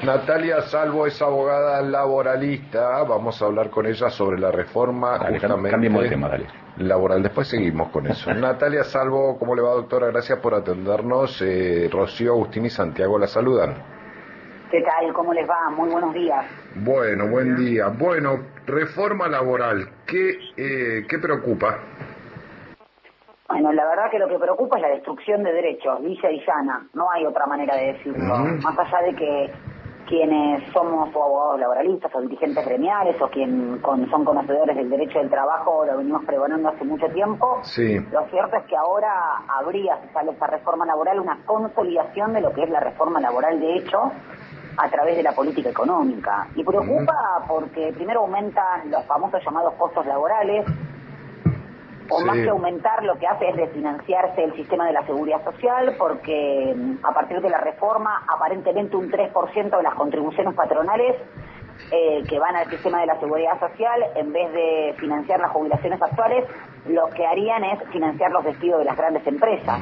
Natalia Salvo es abogada laboralista. Vamos a hablar con ella sobre la reforma Cambiemos de tema, dale. Laboral. Después seguimos con eso. Natalia Salvo, ¿cómo le va, doctora? Gracias por atendernos. Rocío, Agustín y Santiago la saludan. ¿Qué tal? ¿Cómo les va? Muy buenos días. Bueno, buen día. Bueno, reforma laboral, ¿qué preocupa? Bueno, la verdad que lo que preocupa es la destrucción de derechos, lisa y llana. No hay otra manera de decirlo. Más allá de que quienes somos o abogados laboralistas o dirigentes gremiales o son conocedores del derecho del trabajo, lo venimos pregonando hace mucho tiempo. Sí. Lo cierto es que ahora habría, si sale esta reforma laboral, una consolidación de lo que es la reforma laboral de hecho a través de la política económica. Y preocupa porque primero aumentan los famosos llamados costos laborales, o más que aumentar, lo que hace es desfinanciarse el sistema de la seguridad social, porque a partir de la reforma, aparentemente un 3% de las contribuciones patronales que van al sistema de la seguridad social, en vez de financiar las jubilaciones actuales, lo que harían es financiar los despidos de las grandes empresas,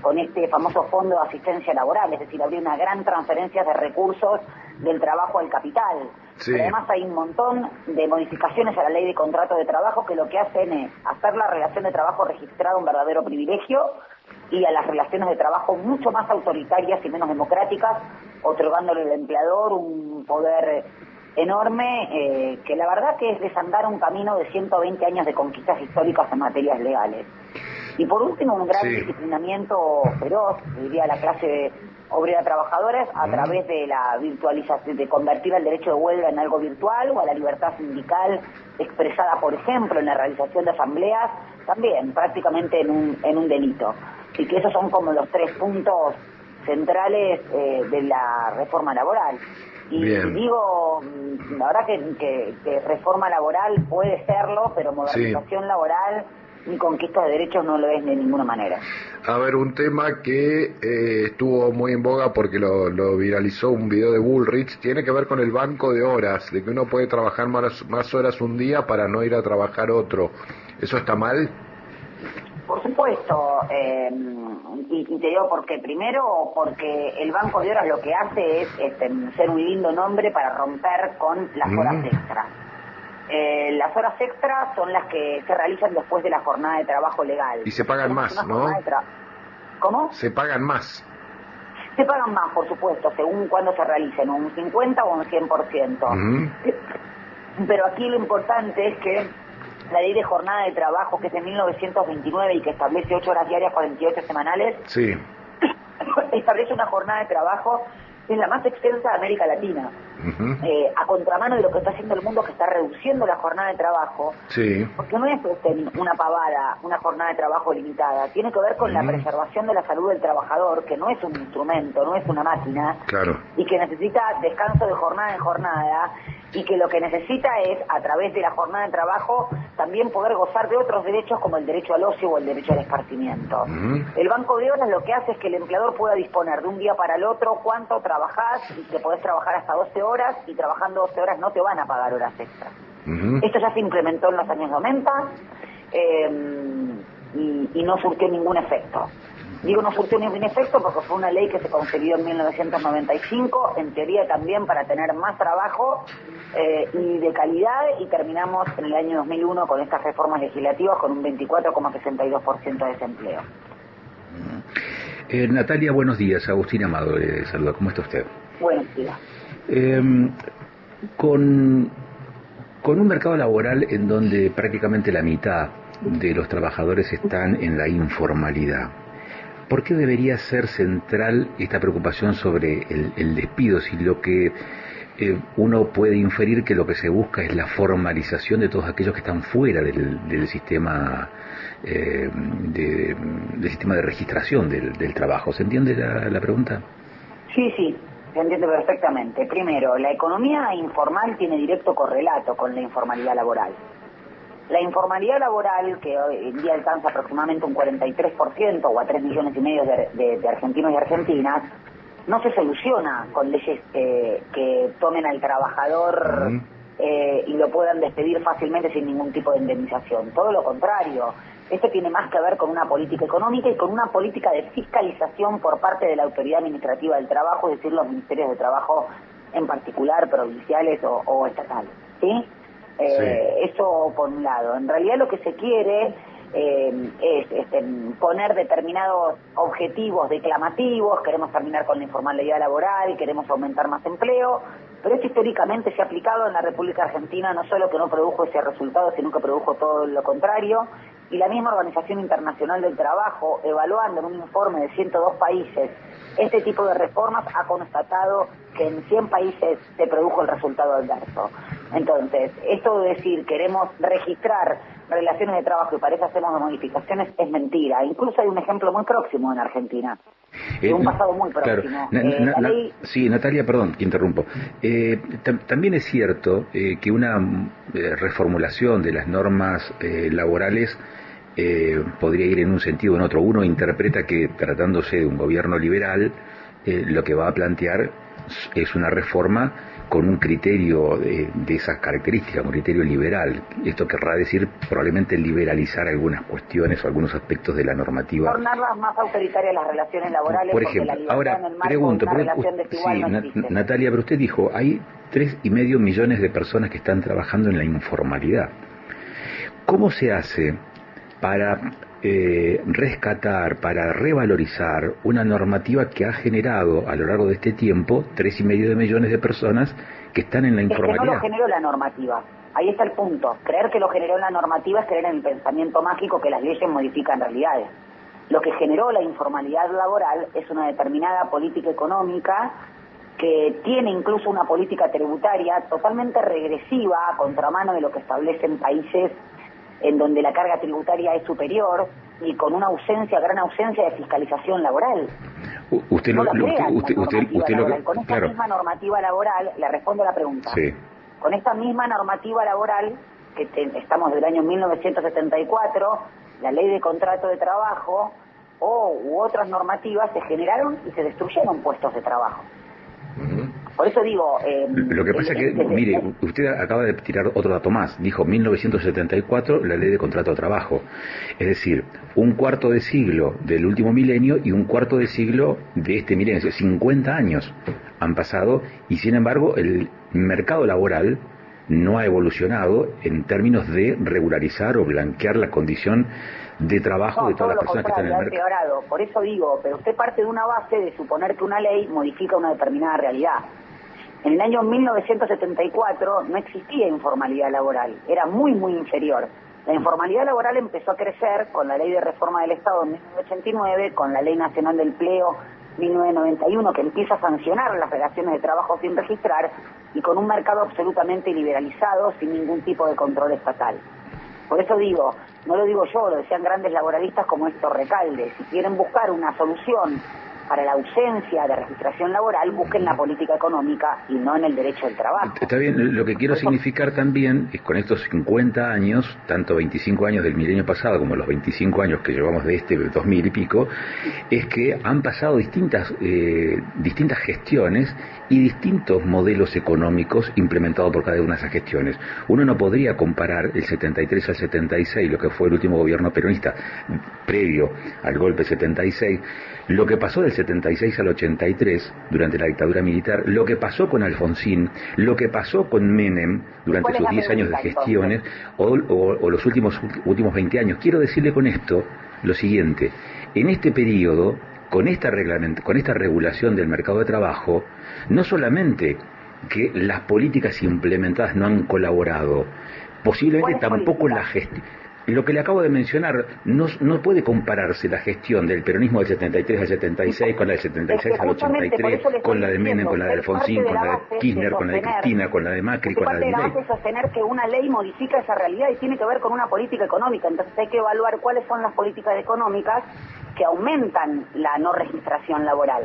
con este famoso fondo de asistencia laboral, es decir, habría una gran transferencia de recursos del trabajo al capital. Pero además hay un montón de modificaciones a la ley de contrato de trabajo que lo que hacen es hacer la relación de trabajo registrada un verdadero privilegio y a las relaciones de trabajo mucho más autoritarias y menos democráticas, otorgándole al empleador un poder enorme, que la verdad que es desandar un camino de 120 años de conquistas históricas en materias legales. Y por último, un gran disciplinamiento feroz, diría la clase obrera trabajadora, a través de la virtualización, de convertir el derecho de huelga en algo virtual, o a la libertad sindical expresada, por ejemplo, en la realización de asambleas, también prácticamente en un delito. Y que esos son como los 3 puntos centrales de la reforma laboral. Y digo, la verdad que reforma laboral puede serlo, pero modernización laboral y conquista de derechos no lo es de ninguna manera. A ver, un tema que estuvo muy en boga porque lo viralizó un video de Bullrich, tiene que ver con el banco de horas, de que uno puede trabajar más horas un día para no ir a trabajar otro. ¿Eso está mal? Por supuesto, y te digo porque primero, porque el banco de horas lo que hace es ser un lindo nombre para romper con las horas extras. Las horas extras son las que se realizan después de la jornada de trabajo legal. Y se pagan más, ¿no? ¿Cómo? Se pagan más. Se pagan más, por supuesto, según cuándo se realicen, un 50 o un 100%. Pero aquí lo importante es que la ley de jornada de trabajo, que es de 1929 y que establece 8 horas diarias, 48 semanales, establece una jornada de trabajo que es la más extensa de América Latina. A contramano de lo que está haciendo el mundo, que está reduciendo la jornada de trabajo, porque no es una pavada, una jornada de trabajo limitada, tiene que ver con la preservación de la salud del trabajador, que no es un instrumento, no es una máquina, y que necesita descanso de jornada en jornada, y que lo que necesita es, a través de la jornada de trabajo, también poder gozar de otros derechos como el derecho al ocio o el derecho al esparcimiento. El banco de horas lo que hace es que el empleador pueda disponer de un día para el otro cuánto trabajás, y que podés trabajar hasta 12 horas, y trabajando 12 horas no te van a pagar horas extras. Esto ya se implementó en los años 90 y no surtió ningún efecto. Digo no surtió ningún efecto porque fue una ley que se concedió en 1995, en teoría también para tener más trabajo y de calidad, y terminamos en el año 2001 con estas reformas legislativas con un 24,62% de desempleo. Natalia, buenos días. Agustín Amado le saluda. ¿Cómo está usted? Buenos días. Con un mercado laboral en donde prácticamente la mitad de los trabajadores están en la informalidad, ¿por qué debería ser central esta preocupación sobre el despido, si lo que uno puede inferir que lo que se busca es la formalización de todos aquellos que están fuera del sistema del sistema de registración del trabajo? ¿Se entiende la pregunta? Sí, se entiende perfectamente. Primero, la economía informal tiene directo correlato con la informalidad laboral. La informalidad laboral, que hoy en día alcanza aproximadamente un 43% o a 3,5 millones de argentinos y argentinas, no se soluciona con leyes que tomen al trabajador y lo puedan despedir fácilmente sin ningún tipo de indemnización. Todo lo contrario. Esto tiene más que ver con una política económica y con una política de fiscalización por parte de la Autoridad Administrativa del Trabajo, es decir, los ministerios de Trabajo en particular provinciales o estatales, ¿sí? Sí. Eso por un lado. En realidad lo que se quiere es poner determinados objetivos declamativos. Queremos terminar con la informalidad laboral, queremos aumentar más empleo, pero esto históricamente se ha aplicado en la República Argentina, no solo que no produjo ese resultado, sino que produjo todo lo contrario. Y la misma Organización Internacional del Trabajo, evaluando en un informe de 102 países este tipo de reformas, ha constatado que en 100 países se produjo el resultado adverso. Entonces, esto de decir queremos registrar relaciones de trabajo y para eso hacemos modificaciones es mentira. Incluso hay un ejemplo muy próximo en Argentina, de un pasado muy próximo. Claro. Sí, Natalia, perdón, que interrumpo. También es cierto que una reformulación de las normas laborales podría ir en un sentido o en otro. Uno interpreta que, tratándose de un gobierno liberal, lo que va a plantear es una reforma con un criterio de esas características, un criterio liberal. Esto querrá decir probablemente liberalizar algunas cuestiones o algunos aspectos de la normativa. Tornarlas más autoritarias las relaciones laborales. Por ejemplo, ahora pregunto, Natalia, pero usted dijo, hay 3,5 millones de personas que están trabajando en la informalidad. ¿Cómo se hace para rescatar, para revalorizar una normativa que ha generado a lo largo de este tiempo 3,5 millones de personas que están en la informalidad? Es que no lo generó la normativa. Ahí está el punto. Creer que lo generó la normativa es creer en el pensamiento mágico que las leyes modifican realidades. Lo que generó la informalidad laboral es una determinada política económica que tiene incluso una política tributaria totalmente regresiva, a contramano de lo que establecen países en donde la carga tributaria es superior y con una gran ausencia de fiscalización laboral. Con esta misma normativa laboral, le respondo a la pregunta. Sí. Con esta misma normativa laboral, que estamos del año 1974, la ley de contrato de trabajo u otras normativas se generaron y se destruyeron puestos de trabajo. Por eso digo... Lo que pasa es que, mire, usted acaba de tirar otro dato más. Dijo 1974, la ley de contrato de trabajo. Es decir, un cuarto de siglo del último milenio y un cuarto de siglo de este milenio. 50 años han pasado y, sin embargo, el mercado laboral no ha evolucionado en términos de regularizar o blanquear la condición de trabajo de todas las personas que están en el mercado. Por eso digo, pero usted parte de una base de suponer que una ley modifica una determinada realidad. En el año 1974 no existía informalidad laboral, era muy, muy inferior. La informalidad laboral empezó a crecer con la Ley de Reforma del Estado en 1989, con la Ley Nacional del Empleo 1991, que empieza a sancionar las relaciones de trabajo sin registrar, y con un mercado absolutamente liberalizado, sin ningún tipo de control estatal. Por eso digo, no lo digo yo, lo decían grandes laboralistas como Héctor Recalde, si quieren buscar una solución para la ausencia de registración laboral, busquen la política económica y no en el derecho del trabajo. Está bien, lo que quiero significar también es con estos 50 años, tanto 25 años del milenio pasado como los 25 años que llevamos de este 2000 y pico, es que han pasado distintas gestiones y distintos modelos económicos implementados por cada una de esas gestiones. Uno no podría comparar el 73 al 76, lo que fue el último gobierno peronista, previo al golpe 76, lo que pasó del 76 al 83 durante la dictadura militar, lo que pasó con Alfonsín, lo que pasó con Menem durante sus 10 años de gestiones o los últimos 20 años. Quiero decirle con esto lo siguiente: en este periodo, con esta regulación del mercado de trabajo, no solamente que las políticas implementadas no han colaborado, posiblemente tampoco la gestión. Lo que le acabo de mencionar, no puede compararse la gestión del peronismo del 73 al 76 con la del 76 al 83, con la de Menem, con la de Alfonsín, con la de Kirchner, con la de Cristina, con la de Macri, con la de Milei. Es sostener que una ley modifica esa realidad y tiene que ver con una política económica. Entonces hay que evaluar cuáles son las políticas económicas que aumentan la no registración laboral.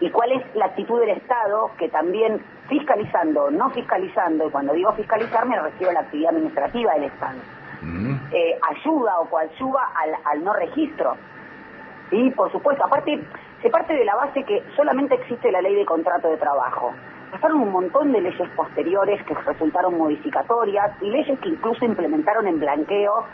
Y cuál es la actitud del Estado que también fiscalizando, no fiscalizando, y cuando digo fiscalizar me refiero a la actividad administrativa del Estado. Ayuda o coadyuva al no registro. Sí, por supuesto. Aparte, se parte de la base que solamente existe la ley de contrato de trabajo. Pasaron un montón de leyes posteriores que resultaron modificatorias y leyes que incluso implementaron en blanqueo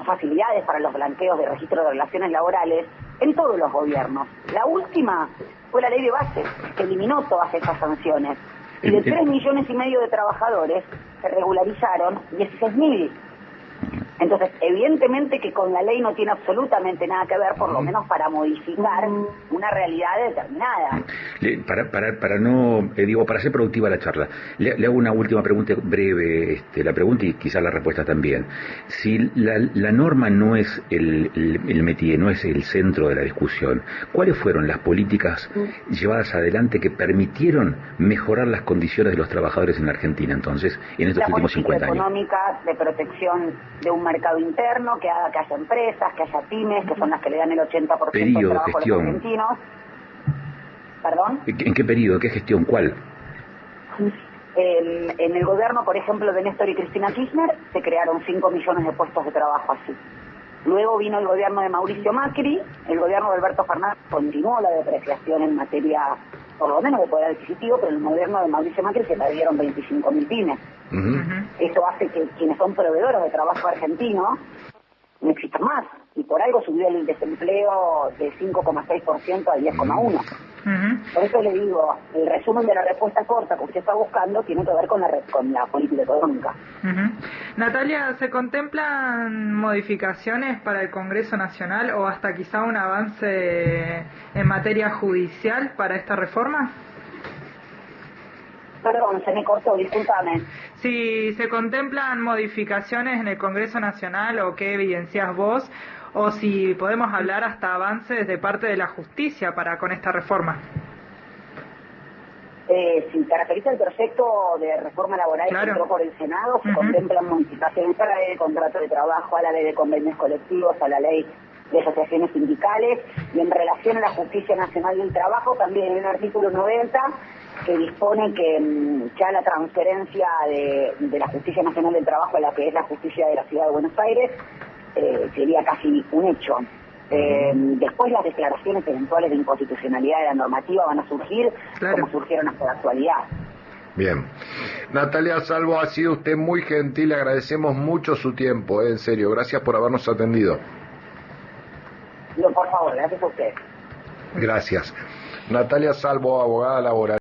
facilidades para los blanqueos de registro de relaciones laborales, en todos los gobiernos. La última fue la ley de bases, que eliminó todas esas sanciones. Y de 3,5 millones de trabajadores se regularizaron 16.000. Entonces, evidentemente que con la ley no tiene absolutamente nada que ver, por lo menos para modificar una realidad determinada. Para ser productiva la charla, le hago una última pregunta breve, la pregunta y quizás la respuesta también. Si la norma no es el métier, no es el centro de la discusión, ¿cuáles fueron las políticas llevadas adelante que permitieron mejorar las condiciones de los trabajadores en la Argentina, entonces, en estos últimos 50 años? La política económica de protección de un mercado interno, que haga que haya empresas, que haya pymes, que son las que le dan el 80% del trabajo a los argentinos. ¿Perdón? ¿En qué periodo? ¿Qué gestión? ¿Cuál? En el gobierno, por ejemplo, de Néstor y Cristina Kirchner, se crearon 5 millones de puestos de trabajo así. Luego vino el gobierno de Mauricio Macri, el gobierno de Alberto Fernández continuó la depreciación en materia, por lo menos de poder adquisitivo, pero en el gobierno de Mauricio Macri se perdieron 25.000 pymes. Eso hace que quienes son proveedores de trabajo argentino no existan más, y por algo subió el desempleo de 5,6% a 10,1%. Por eso le digo, el resumen de la respuesta corta que usted está buscando tiene que ver con la política económica. Natalia, ¿se contemplan modificaciones para el Congreso Nacional o hasta quizá un avance en materia judicial para esta reforma? Perdón, se me cortó, discúlpame. Si se contemplan modificaciones en el Congreso Nacional o qué evidencias vos, o si podemos hablar hasta avances de parte de la justicia con esta reforma. Si caracteriza el proyecto de reforma laboral que entró por el Senado, se contemplan modificaciones a la ley de contrato de trabajo, a la ley de convenios colectivos, a la ley de asociaciones sindicales, y en relación a la Justicia Nacional del Trabajo también hay un artículo 90 que dispone que ya la transferencia de la Justicia Nacional del Trabajo a la que es la justicia de la Ciudad de Buenos Aires sería casi un hecho. Después las declaraciones eventuales de inconstitucionalidad de la normativa van a surgir como surgieron hasta la actualidad. Bien. Natalia Salvo, ha sido usted muy gentil, le agradecemos mucho su tiempo, en serio, gracias por habernos atendido. No, por favor, gracias a usted. Gracias. Natalia Salvo, abogada laboral.